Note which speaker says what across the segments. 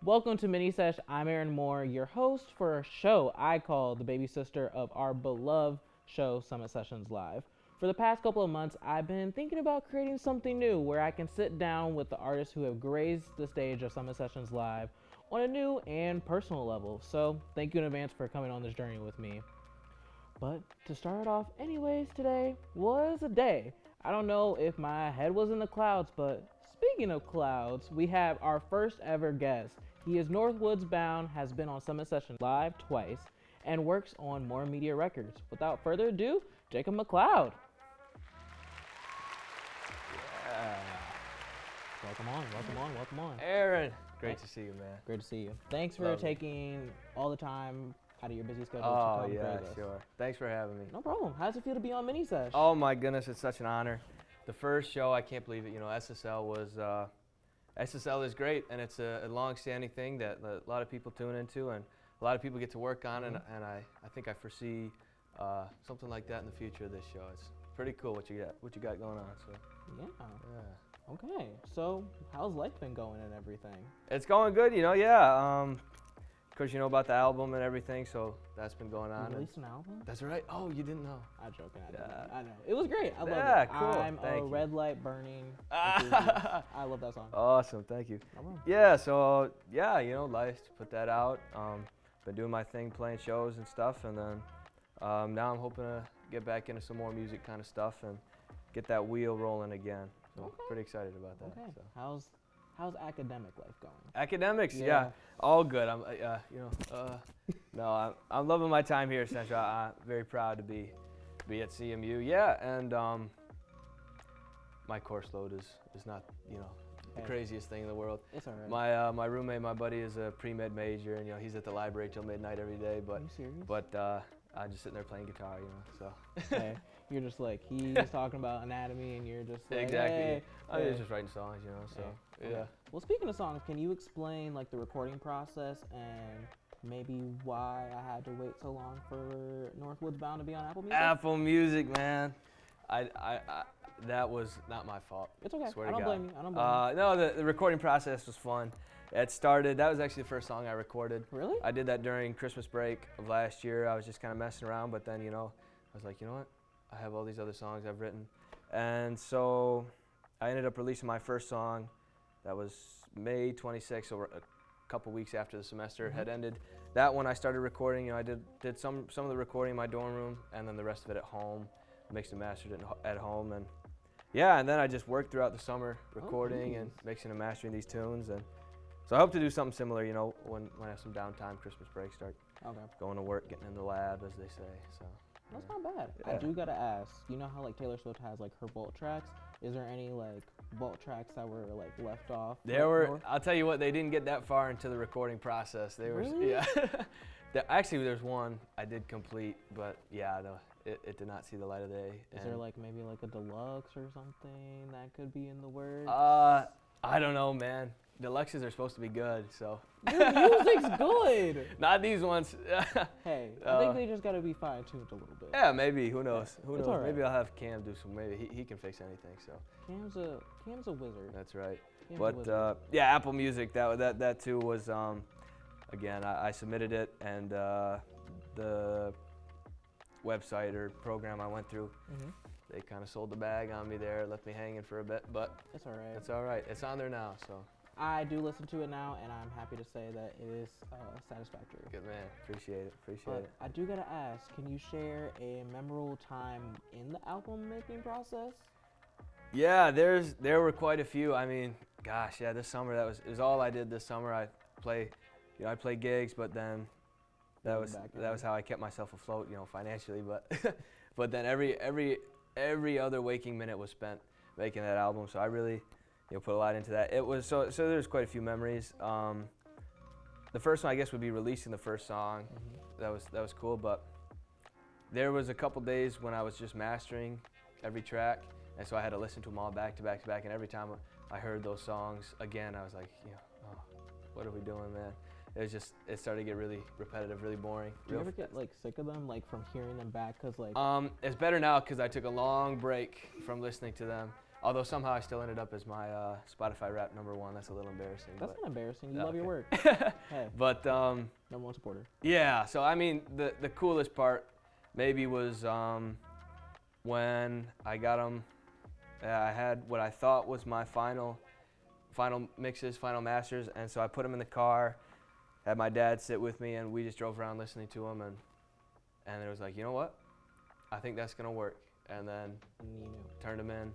Speaker 1: Welcome to Mini Sesh. I'm Aaron Moore, your host for a show I call the baby sister of our beloved show, Summit Sessions Live. For the past couple of months, I've been thinking about creating something new where I can sit down with the artists who have graced the stage of Summit Sessions Live on a new and personal level. So, thank you in advance for coming on this journey with me. But to start off, anyways, today was a day. I don't know if my head was in the clouds, but speaking of clouds, we have our first ever guest. He is Northwoods bound, has been on Summit Session Live twice, and works on More Media Records. Without further ado, Jacob McLeod.
Speaker 2: Yeah.
Speaker 1: Welcome on.
Speaker 2: Aaron, great to see you, man.
Speaker 1: Great to see you. Thanks for
Speaker 2: Love it.
Speaker 1: taking all the time out of your busy schedule
Speaker 2: Oh,
Speaker 1: to come
Speaker 2: yeah,
Speaker 1: create this.
Speaker 2: sure. Thanks for having me.
Speaker 1: No problem. How does it feel to be on Mini Sesh?
Speaker 2: Oh, my goodness, it's such an honor. The first show, I can't believe it. You know, SSL was, SSL is great, and it's a long-standing thing that a lot of people tune into, and a lot of people get to work on, and I think I foresee something like that in the future of this show. It's pretty cool what you got going on. So
Speaker 1: Yeah. Okay. So, how's life been going and everything?
Speaker 2: it's going good, you know. Yeah. Of course, you know about the album and everything, so that's been going on.
Speaker 1: You released an album?
Speaker 2: That's right. Oh, you didn't know.
Speaker 1: I'm joking.
Speaker 2: Yeah.
Speaker 1: I know. It was great. I love
Speaker 2: Yeah,
Speaker 1: it.
Speaker 2: cool.
Speaker 1: I'm
Speaker 2: Thank
Speaker 1: a
Speaker 2: you.
Speaker 1: red light burning enthusiast. I love that song.
Speaker 2: Awesome, thank you.
Speaker 1: No problem.
Speaker 2: Yeah, so yeah, you know, life, put that out. Been doing my thing, playing shows and stuff, and then now I'm hoping to get back into some more music kind of stuff and get that wheel rolling again. So
Speaker 1: Okay.
Speaker 2: pretty excited about that.
Speaker 1: Okay.
Speaker 2: So.
Speaker 1: How's academic life going?
Speaker 2: Academics,
Speaker 1: Yeah.
Speaker 2: yeah, all good. I'm loving my time here, Central. I'm very proud to be at CMU. Yeah, and my course load is not, you know, the
Speaker 1: Hey.
Speaker 2: craziest thing in the world.
Speaker 1: It's alright.
Speaker 2: My roommate, my buddy, is a pre-med major, and you know he's at the library till midnight every day.
Speaker 1: Are
Speaker 2: But
Speaker 1: you serious?
Speaker 2: I'm just sitting there playing guitar, you know. So
Speaker 1: Hey, you're just like, he's talking about anatomy and you're just like,
Speaker 2: exactly.
Speaker 1: hey.
Speaker 2: I'm
Speaker 1: hey.
Speaker 2: just writing songs, you know. So
Speaker 1: Okay.
Speaker 2: yeah.
Speaker 1: Well, speaking of songs, can you explain like the recording process and maybe why I had to wait so long for Northwoods Bound to be on Apple Music?
Speaker 2: Apple Music, man. I that was not my fault.
Speaker 1: It's okay.
Speaker 2: Swear
Speaker 1: I
Speaker 2: to
Speaker 1: don't
Speaker 2: God.
Speaker 1: blame you. I don't blame you.
Speaker 2: No, the recording process was fun. That was actually the first song I recorded.
Speaker 1: Really?
Speaker 2: I did that during Christmas break of last year. I was just kind of messing around, but then, you know, I was like, you know what? I have all these other songs I've written. And so I ended up releasing my first song. That was May 26th, so a couple weeks after the semester had ended. That one I started recording. You know, I did some of the recording in my dorm room, and then the rest of it at home. Mixed and mastered it at home, and yeah, and then I just worked throughout the summer recording and mixing and mastering these tunes, and so I hope to do something similar, you know, when I have some downtime, Christmas break, start
Speaker 1: Okay.
Speaker 2: going to work, getting in the lab, as they say. So
Speaker 1: That's not bad. I
Speaker 2: Yeah.
Speaker 1: do gotta ask, you know how like Taylor Swift has like her vault tracks? Is there any like vault tracks that were like left off?
Speaker 2: there were. I'll tell you what, they didn't get that far into the recording process. They were,
Speaker 1: Really?
Speaker 2: yeah. Actually, there's one I did complete, but yeah, no, it did not see the light of day.
Speaker 1: Is there like maybe like a deluxe or something that could be in the works?
Speaker 2: I don't know, man. Deluxes are supposed to be good, so.
Speaker 1: Your music's good.
Speaker 2: Not these ones.
Speaker 1: Hey, I think they just gotta be fine tuned a little bit.
Speaker 2: Yeah, maybe. Who knows? Who
Speaker 1: It's
Speaker 2: knows?
Speaker 1: all right.
Speaker 2: Maybe I'll have Cam do some. Maybe he can fix anything. So
Speaker 1: Cam's a wizard.
Speaker 2: that's right.
Speaker 1: Cam's a
Speaker 2: But
Speaker 1: wizard.
Speaker 2: yeah, Apple Music. That too was. Again, I submitted it, and the website or program I went through, they kind of sold the bag on me there, left me hanging for a bit. But
Speaker 1: It's alright.
Speaker 2: it's all right. It's on there now. So
Speaker 1: I do listen to it now, and I'm happy to say that it is satisfactory.
Speaker 2: good, man. Appreciate it.
Speaker 1: But I do gotta ask, can you share a memorable time in the album making process?
Speaker 2: Yeah, there were quite a few. I mean, gosh, yeah, this summer it was all I did this summer. I play gigs, but then that was how I kept myself afloat, you know, financially. But but then every other waking minute was spent making that album. So I really, you know, put a lot into that. It was so there's quite a few memories. The first one I guess would be releasing the first song. That was cool, but there was a couple days when I was just mastering every track, and so I had to listen to them all back to back to back. And every time I heard those songs again, I was like, you know, oh, what are we doing, man? It started to get really repetitive, really boring.
Speaker 1: Do you ever get like sick of them, like from hearing them back? Cause like
Speaker 2: It's better now because I took a long break from listening to them, Although somehow I still ended up as my Spotify Rap #1. That's a little embarrassing.
Speaker 1: That's not embarrassing. You love your
Speaker 2: okay.
Speaker 1: work. Hey,
Speaker 2: But
Speaker 1: #1 supporter.
Speaker 2: yeah, so I mean, the coolest part maybe was when I got them. I had what I thought was my final mixes, final masters, and so I put them in the car, had my dad sit with me, and we just drove around listening to them, and it was like, you know what, I think that's gonna work, and then turned them in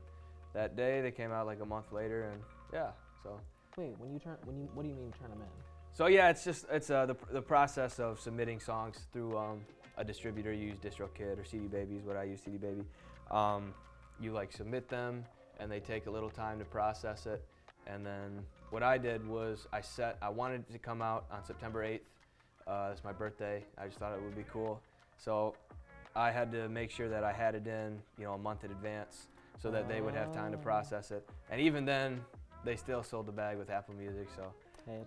Speaker 2: that day. They came out like a month later, and yeah, so.
Speaker 1: Wait, what do you mean turn them in?
Speaker 2: So yeah, it's the process of submitting songs through a distributor. You use DistroKid or CD Baby is what I use, CD Baby. You like submit them, and they take a little time to process it. And then what I did was I wanted it to come out on September 8th. It's my birthday. I just thought it would be cool. So I had to make sure that I had it in, a month in advance, so that they would have time to process it. And even then, they still sold the bag with Apple Music. So,
Speaker 1: hey,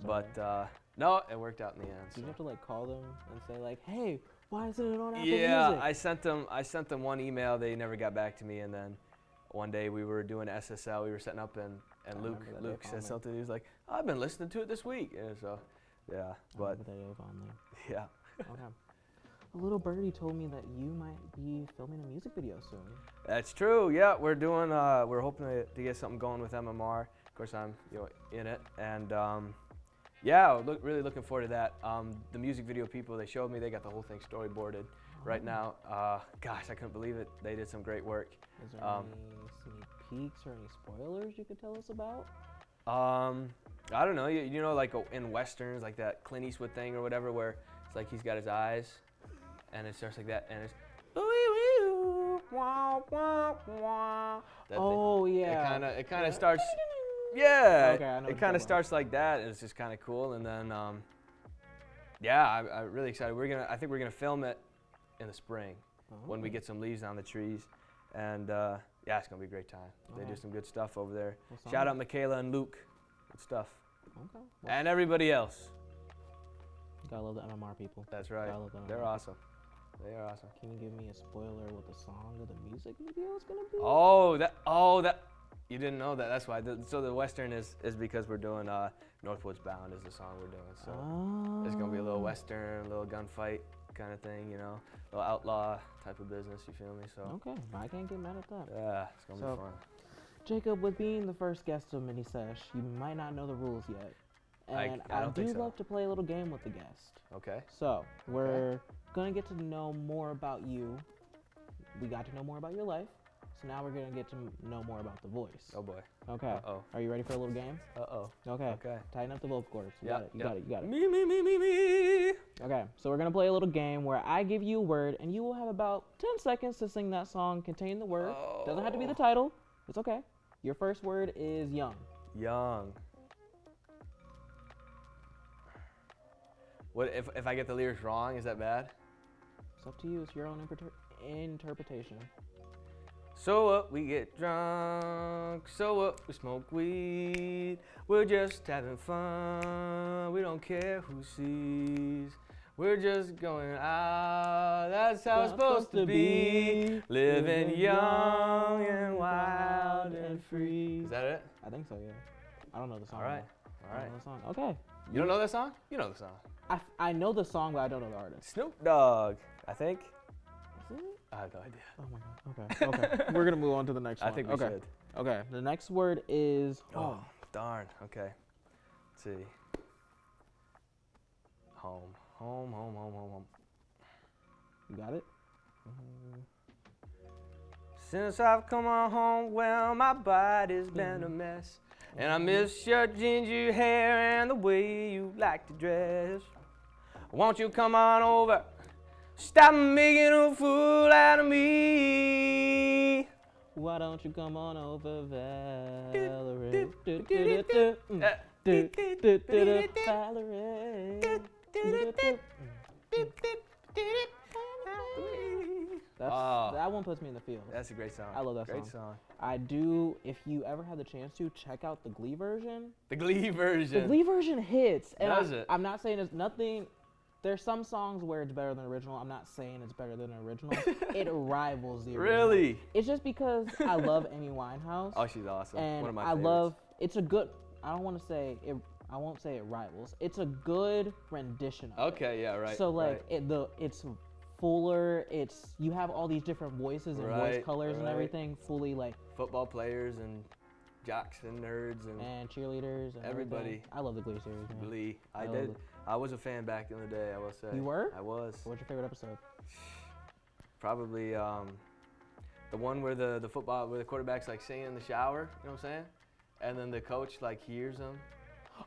Speaker 2: no, it worked out in the end.
Speaker 1: Did you have to like call them and say like, hey, why isn't it on Apple
Speaker 2: Yeah,
Speaker 1: Music?
Speaker 2: I sent them one email. They never got back to me, and then one day we were doing SSL. We were setting up, and Luke said something. He was like, I've been listening to it this week. And so, yeah, but yeah.
Speaker 1: Okay. A little birdie told me that you might be filming a music video soon.
Speaker 2: That's true. Yeah, we're doing. We're hoping to get something going with MMR. Of course, I'm in it, and yeah, really looking forward to that. The music video people, they showed me, they got the whole thing storyboarded right now. Gosh, I couldn't believe it. They did some great work.
Speaker 1: Is there any sneak peeks or any spoilers you could tell us about?
Speaker 2: I don't know. You know, like in westerns, like that Clint Eastwood thing or whatever, where it's like he's got his eyes, and it starts like that, and it's
Speaker 1: oh yeah.
Speaker 2: It kind of starts. Yeah,
Speaker 1: okay, I know
Speaker 2: it kind of starts like that, and it's just kind of cool. And then, yeah, I'm really excited. I think we're gonna film it in the spring when we get some leaves on the trees, and yeah, it's gonna be a great time. They do some good stuff over there. Shout out Michaela and Luke, good stuff.
Speaker 1: Okay.
Speaker 2: And everybody else.
Speaker 1: Gotta love the MMR people.
Speaker 2: That's right. They're awesome. They are awesome.
Speaker 1: Can you give me a spoiler what the song or the music video is gonna be?
Speaker 2: Oh, that. You didn't know that. That's why. So the Western is because we're doing Northwoods Bound is the song we're doing. So it's going to be a little Western, a little gunfight kind of thing, a little outlaw type of business, you feel me? So
Speaker 1: okay, I can't get mad at that.
Speaker 2: Yeah, it's going to be fun.
Speaker 1: Jacob, with being the first guest of Mini Sesh, you might not know the rules yet. And I do love to play a little game with the guest.
Speaker 2: Okay.
Speaker 1: So we're going to get to know more about you. We got to know more about your life. So now we're going to get to know more about the voice.
Speaker 2: Oh, boy.
Speaker 1: Okay.
Speaker 2: Uh-oh.
Speaker 1: Are you ready for a little game?
Speaker 2: Uh-oh.
Speaker 1: Okay.
Speaker 2: Okay.
Speaker 1: Tighten up the vocal cords. You got it.
Speaker 2: Me.
Speaker 1: Okay, so we're going to play a little game where I give you a word, and you will have about 10 seconds to sing that song containing the word.
Speaker 2: Oh.
Speaker 1: Doesn't have to be the title. It's okay. Your first word is young.
Speaker 2: Young. What if I get the lyrics wrong? Is that bad?
Speaker 1: It's up to you. It's your own interpretation.
Speaker 2: So what, we get drunk, so what, we smoke weed, we're just having fun, we don't care who sees, we're just going out, that's how it's supposed to be, living young and wild and free. Is that it?
Speaker 1: I think so, yeah. I don't know the song.
Speaker 2: All right.
Speaker 1: I don't know the song. Okay.
Speaker 2: You don't know that song? You know the song.
Speaker 1: I know the song, but I don't know the artist.
Speaker 2: Snoop Dogg, I think.
Speaker 1: Is it?
Speaker 2: I have no idea.
Speaker 1: Oh my God. Okay. We're gonna move on to the next one.
Speaker 2: I think we should.
Speaker 1: Okay. The next word is home.
Speaker 2: Oh, darn. Okay. Let's see. Home.
Speaker 1: You got it?
Speaker 2: Since I've come on home, well, my body's been a mess. And I miss your ginger hair and the way you like to dress. Won't you come on over? Stop making a fool out of me.
Speaker 1: Why don't you come on over, Valerie? That one puts me in the field.
Speaker 2: That's a great song.
Speaker 1: I love that
Speaker 2: Great song.
Speaker 1: I do, if you ever have the chance to, check out the Glee version.
Speaker 2: The Glee version.
Speaker 1: The Glee version hits. And
Speaker 2: Does it?
Speaker 1: I'm not saying there's nothing there's some songs where it's better than the original. I'm not saying it's better than the original. It rivals the original.
Speaker 2: Really?
Speaker 1: It's just because I love Amy Winehouse.
Speaker 2: Oh, she's awesome.
Speaker 1: And
Speaker 2: One of my
Speaker 1: I
Speaker 2: favorites.
Speaker 1: love. It's a good. I don't want to say it. I won't say it rivals. It's a good rendition of it.
Speaker 2: Okay, yeah, right.
Speaker 1: So like it's fuller. It's you have all these different voices and voice colors and everything. Fully like
Speaker 2: football players and jocks and nerds
Speaker 1: and cheerleaders and
Speaker 2: everybody.
Speaker 1: Everything. I love the Glee series. Man.
Speaker 2: Glee. I was a fan back in the day. I will say.
Speaker 1: You were?
Speaker 2: I was.
Speaker 1: What's your favorite episode?
Speaker 2: Probably the one where the quarterback's like singing in the shower. You know what I'm saying? And then the coach like hears him.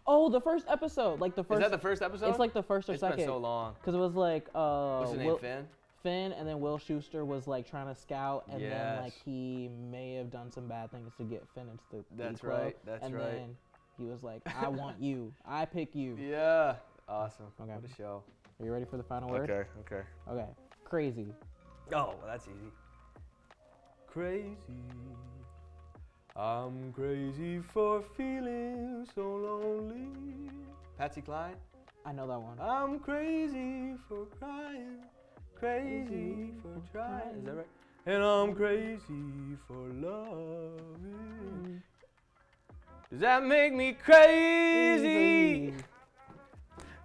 Speaker 1: Oh, the first episode, like the first.
Speaker 2: Is that the first episode?
Speaker 1: It's like the first or
Speaker 2: second.
Speaker 1: second.
Speaker 2: It's been so long.
Speaker 1: Because it was like
Speaker 2: What's his name? Finn.
Speaker 1: Finn, and then Will Schuester was like trying to scout, and then like he may have done some bad things to get Finn into the
Speaker 2: That's
Speaker 1: club,
Speaker 2: right. That's
Speaker 1: and
Speaker 2: right.
Speaker 1: And then he was like, "I want you. I pick you."
Speaker 2: Yeah. Awesome.
Speaker 1: Okay.
Speaker 2: What a show.
Speaker 1: Are you ready for the final word?
Speaker 2: Okay.
Speaker 1: Okay. Crazy.
Speaker 2: Oh, well, that's easy. Crazy. I'm crazy for feeling so lonely. Patsy Cline?
Speaker 1: I know that one.
Speaker 2: I'm crazy for crying, crazy for trying. Is that right? And I'm crazy for loving. Does that make me crazy?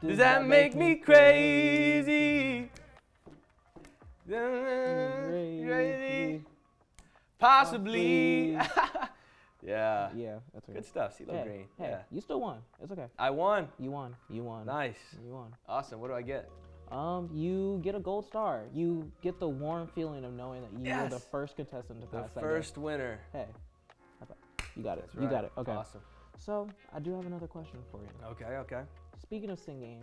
Speaker 2: Does that make me crazy? Crazy. Possibly. Yeah.
Speaker 1: Yeah, that's right.
Speaker 2: Good stuff, CeeLo Green.
Speaker 1: Hey,
Speaker 2: Yeah.
Speaker 1: you still won. It's okay.
Speaker 2: I won.
Speaker 1: You won. You won.
Speaker 2: Nice.
Speaker 1: You won.
Speaker 2: Awesome. What do I get?
Speaker 1: You get a gold star. You get the warm feeling of knowing that you were the first contestant to pass
Speaker 2: The
Speaker 1: that
Speaker 2: first winner.
Speaker 1: Hey, you got it.
Speaker 2: That's
Speaker 1: You
Speaker 2: right.
Speaker 1: got it. Okay.
Speaker 2: Awesome.
Speaker 1: So I do have another question for you.
Speaker 2: Okay.
Speaker 1: Speaking of singing,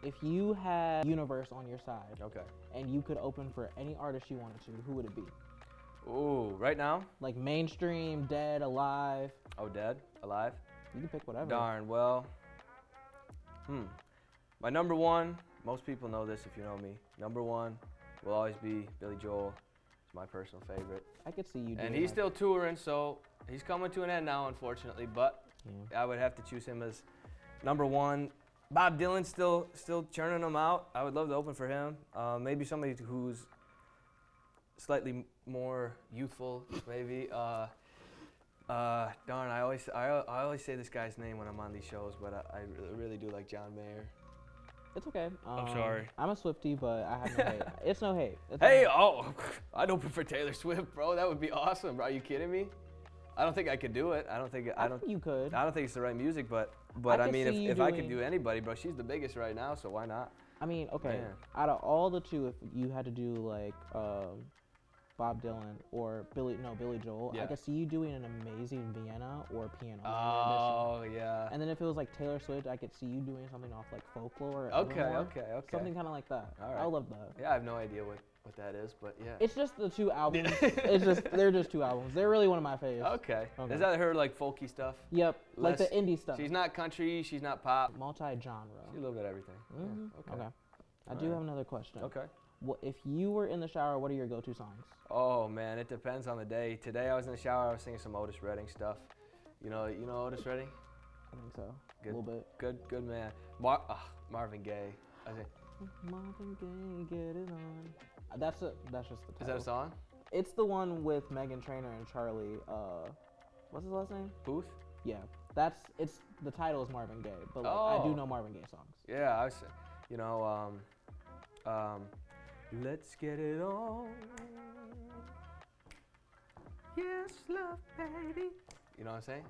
Speaker 1: if you had universe on your side,
Speaker 2: Okay.
Speaker 1: and you could open for any artist you wanted to, who would it be?
Speaker 2: Ooh, right now?
Speaker 1: Like mainstream, dead, alive.
Speaker 2: Oh, dead? Alive?
Speaker 1: You can pick whatever.
Speaker 2: Darn, well. My number one, most people know this if you know me. Number one will always be Billy Joel. It's my personal favorite.
Speaker 1: I could see you doing
Speaker 2: And he's
Speaker 1: that.
Speaker 2: still touring, so he's coming to an end now, unfortunately. But I would have to choose him as number one. Bob Dylan's still churning them out. I would love to open for him. Maybe somebody who's slightly more youthful, maybe. Darn, I always say this guy's name when I'm on these shows, but I really do like John Mayer.
Speaker 1: It's okay.
Speaker 2: I'm sorry.
Speaker 1: I'm a Swiftie, but I have no hate. It's no hate.
Speaker 2: Hey, I'd open for Taylor Swift, bro. That would be awesome. Are you kidding me? I don't think I could do it. I don't think
Speaker 1: you could.
Speaker 2: I don't think it's the right music, but I mean, if I could do anybody, bro, she's the biggest right now, so why not?
Speaker 1: I mean, okay.
Speaker 2: Man.
Speaker 1: Out of all the two, if you had to do like Bob Dylan or Billy Joel, I could see you doing an amazing Vienna or piano.
Speaker 2: Oh, yeah.
Speaker 1: And then if it was like Taylor Swift, I could see you doing something off like folklore. Or
Speaker 2: Okay.
Speaker 1: Something kind of like that.
Speaker 2: All right.
Speaker 1: I love that.
Speaker 2: Yeah, I have no idea what that is, but yeah.
Speaker 1: It's just the two albums. They're just two albums. They're really one of my favorites.
Speaker 2: Okay. Is that her like folky stuff?
Speaker 1: Yep. Like the indie stuff.
Speaker 2: She's not country. She's not pop.
Speaker 1: Multi-genre.
Speaker 2: She's a little bit of everything.
Speaker 1: Mm-hmm.
Speaker 2: Yeah, okay.
Speaker 1: I do have another question.
Speaker 2: Okay.
Speaker 1: If you were in the shower, what are your go-to songs?
Speaker 2: Oh man, it depends on the day. Today I was in the shower. I was singing some Otis Redding stuff. You know Otis Redding?
Speaker 1: I think so.
Speaker 2: Good.
Speaker 1: A little bit.
Speaker 2: Good man. Marvin Gaye.
Speaker 1: Marvin Gaye, get it on. That's just the title.
Speaker 2: Is that a song?
Speaker 1: It's the one with Meghan Trainor and Charlie. What's his last name?
Speaker 2: Booth?
Speaker 1: Yeah. The title is Marvin Gaye, but like, I do know Marvin Gaye songs.
Speaker 2: Yeah, I was, let's get it on. Yes, love, baby. You know what I'm saying?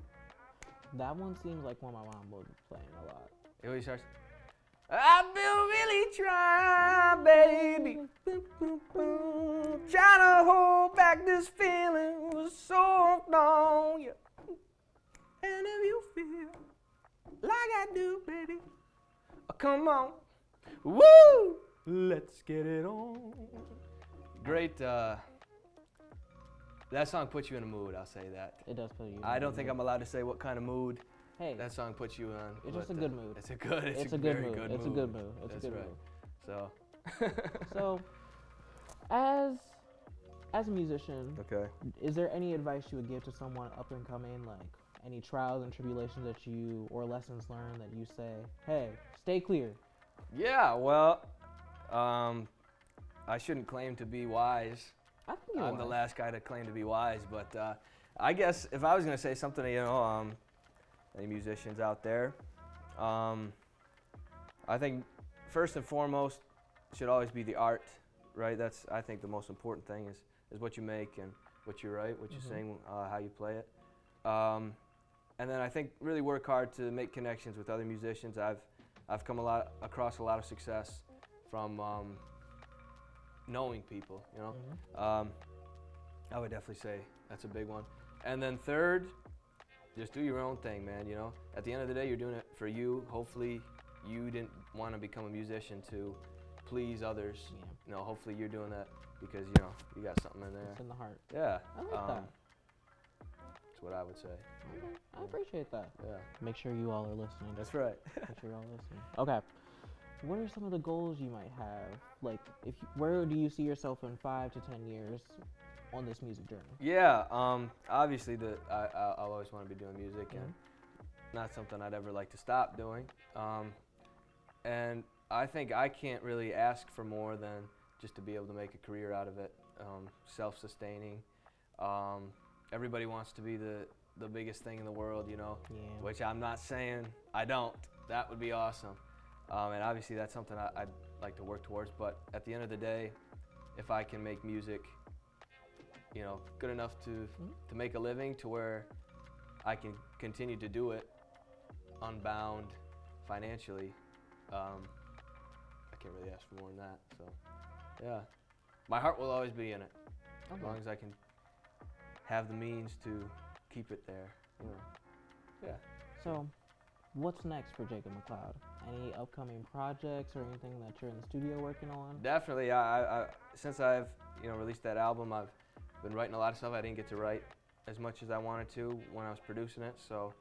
Speaker 1: That one seems like one my mom would be playing a lot.
Speaker 2: It always starts. I've been really trying, baby. Trying to hold back this feeling for so long. Yeah. And if you feel like I do, baby, come on. Woo! Let's get it on. Great. That song puts you in a mood, I'll say that.
Speaker 1: It does put you in a mood.
Speaker 2: I don't think I'm allowed to say what kind of mood
Speaker 1: that
Speaker 2: song puts you in.
Speaker 1: It's just a good mood.
Speaker 2: It's a good mood.
Speaker 1: It's a good mood. It's a good mood.
Speaker 2: So.
Speaker 1: So, as a musician,
Speaker 2: is
Speaker 1: there any advice you would give to someone up and coming, like any trials and tribulations or lessons learned that you say, hey, stay clear,
Speaker 2: Yeah, well, I shouldn't claim to be wise.
Speaker 1: I think you're
Speaker 2: I'm the
Speaker 1: wise.
Speaker 2: last guy to claim to be wise, but I guess if I was gonna say something, any musicians out there, I think first and foremost should always be the art, right? That's I think the most important thing is what you make and what you write, what you sing, how you play it, and then I think really work hard to make connections with other musicians. I've come across a lot of success from knowing people, you know. I would definitely say that's a big one. And then third, just do your own thing, man, you know. At the end of the day, you're doing it for you. Hopefully you didn't want to become a musician to please others.
Speaker 1: Yeah.
Speaker 2: You know, hopefully you're doing that because, you know, you got something in there.
Speaker 1: It's in the heart.
Speaker 2: Yeah.
Speaker 1: I like that.
Speaker 2: That's what I would say.
Speaker 1: Okay. I appreciate that.
Speaker 2: Yeah.
Speaker 1: Make sure you all are listening.
Speaker 2: That's right.
Speaker 1: Make sure you're all listening. Okay. What are some of the goals you might have? Like, where do you see yourself in 5 to 10 years on this music journey?
Speaker 2: Yeah, obviously I'll always want to be doing music, and not something I'd ever like to stop doing. And I think I can't really ask for more than just to be able to make a career out of it, self-sustaining. Everybody wants to be the biggest thing in the world, you know, which I'm not saying I don't. That would be awesome. And obviously that's something I'd like to work towards, but at the end of the day, if I can make music, you know, good enough to make a living to where I can continue to do it unbound financially, I can't really ask for more than that. So, yeah, my heart will always be in it, as long as I can have the means to keep it there, you know. Yeah.
Speaker 1: So, what's next for Jacob McLeod? Any upcoming projects or anything that you're in the studio working on?
Speaker 2: Definitely. I since I've released that album, I've been writing a lot of stuff. I didn't get to write as much as I wanted to when I was producing it, so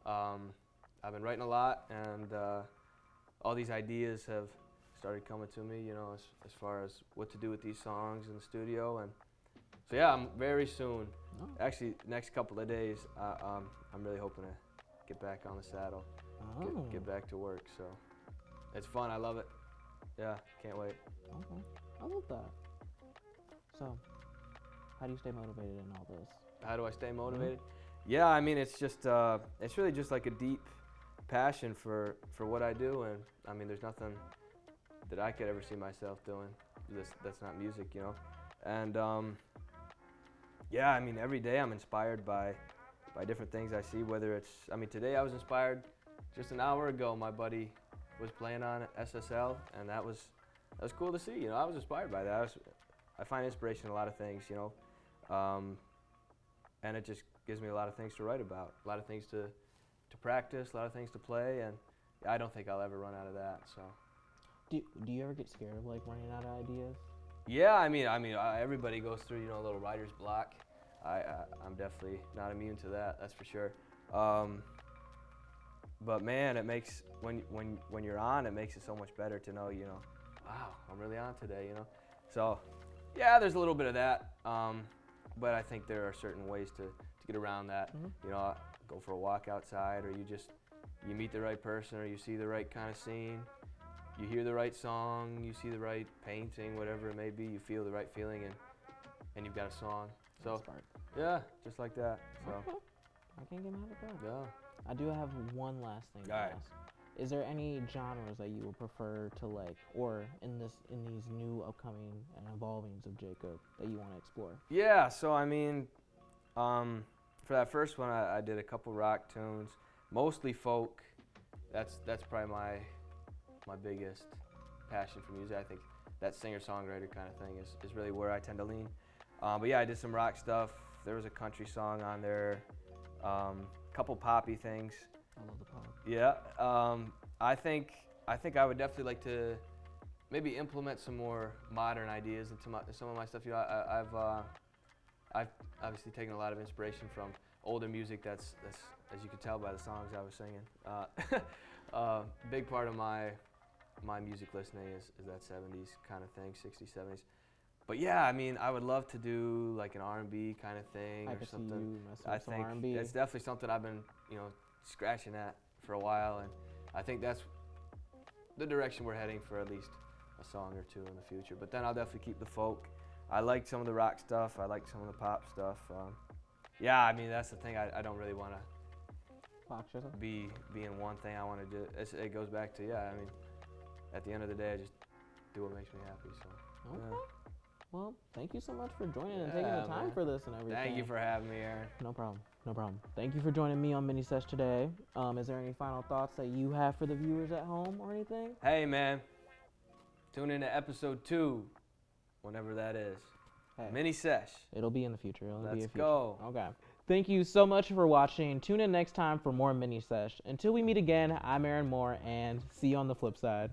Speaker 2: I've been writing a lot, and all these ideas have started coming to me, you know, as far as what to do with these songs in the studio. And so yeah, I'm very soon, actually next couple of days, I'm really hoping to get back on the saddle, get back to work. So it's fun. I love it. Yeah, can't wait.
Speaker 1: Okay, I love that. So, how do you stay motivated in all this?
Speaker 2: How do I stay motivated? Yeah, I mean, it's just it's really just like a deep passion for what I do, and I mean, there's nothing that I could ever see myself doing that's not music, you know. And yeah, I mean, every day I'm inspired by different things I see, whether it's, I mean, today I was inspired. Just an hour ago, my buddy was playing on SSL, and that was cool to see. You know, I was inspired by that. I find inspiration in a lot of things, you know, and it just gives me a lot of things to write about, a lot of things to practice, a lot of things to play, and I don't think I'll ever run out of that. So,
Speaker 1: do you ever get scared of like running out of ideas?
Speaker 2: Yeah, I mean, everybody goes through, you know, a little writer's block. I'm definitely not immune to that. That's for sure. But man, it makes when you're on, it makes it so much better to know, you know, wow, I'm really on today, you know. So, yeah, there's a little bit of that. But I think there are certain ways to get around that. You know, go for a walk outside, or you meet the right person, or you see the right kind of scene. You hear the right song, you see the right painting, whatever it may be, you feel the right feeling, and you've got a song. So, yeah, just like that. So,
Speaker 1: okay. I can't get mad at that.
Speaker 2: Yeah.
Speaker 1: I do have one last thing to ask. Is there any genres that you would prefer to like, or in these new upcoming and evolvings of Jacob that you want to explore?
Speaker 2: Yeah, so I mean, for that first one, I did a couple rock tunes, mostly folk. That's probably my biggest passion for music. I think that singer-songwriter kind of thing is really where I tend to lean. But yeah, I did some rock stuff. There was a country song on there, couple poppy things.
Speaker 1: I love the pop.
Speaker 2: Yeah, I think I would definitely like to maybe implement some more modern ideas into some of my stuff. You know, I've obviously taken a lot of inspiration from older music. That's as you can tell by the songs I was singing. Big part of my music listening is that 70s kind of thing, 60s, 70s. But yeah, I mean, I would love to do like an R&B kind of thing or something. I think
Speaker 1: R&B.
Speaker 2: it's definitely something I've been, you know, scratching at for a while, and I think that's the direction we're heading for at least a song or two in the future. But then I'll definitely keep the folk. I like some of the rock stuff. I like some of the pop stuff. Yeah, I mean, that's the thing. I don't really want to be in one thing. I want to do. It goes back to, yeah, I mean, at the end of the day, I just do what makes me happy. So.
Speaker 1: Okay.
Speaker 2: Yeah.
Speaker 1: Well, thank you so much for joining and taking the time for this and everything.
Speaker 2: Thank you for having me, Aaron.
Speaker 1: No problem. No problem. Thank you for joining me on Mini Sesh today. Is there any final thoughts that you have for the viewers at home or anything?
Speaker 2: Hey, man. Tune in to episode 2, whenever that is.
Speaker 1: Hey.
Speaker 2: Mini Sesh.
Speaker 1: It'll be in the future.
Speaker 2: Let's go.
Speaker 1: Okay. Thank you so much for watching. Tune in next time for more Mini Sesh. Until we meet again, I'm Aaron Moore, and see you on the flip side.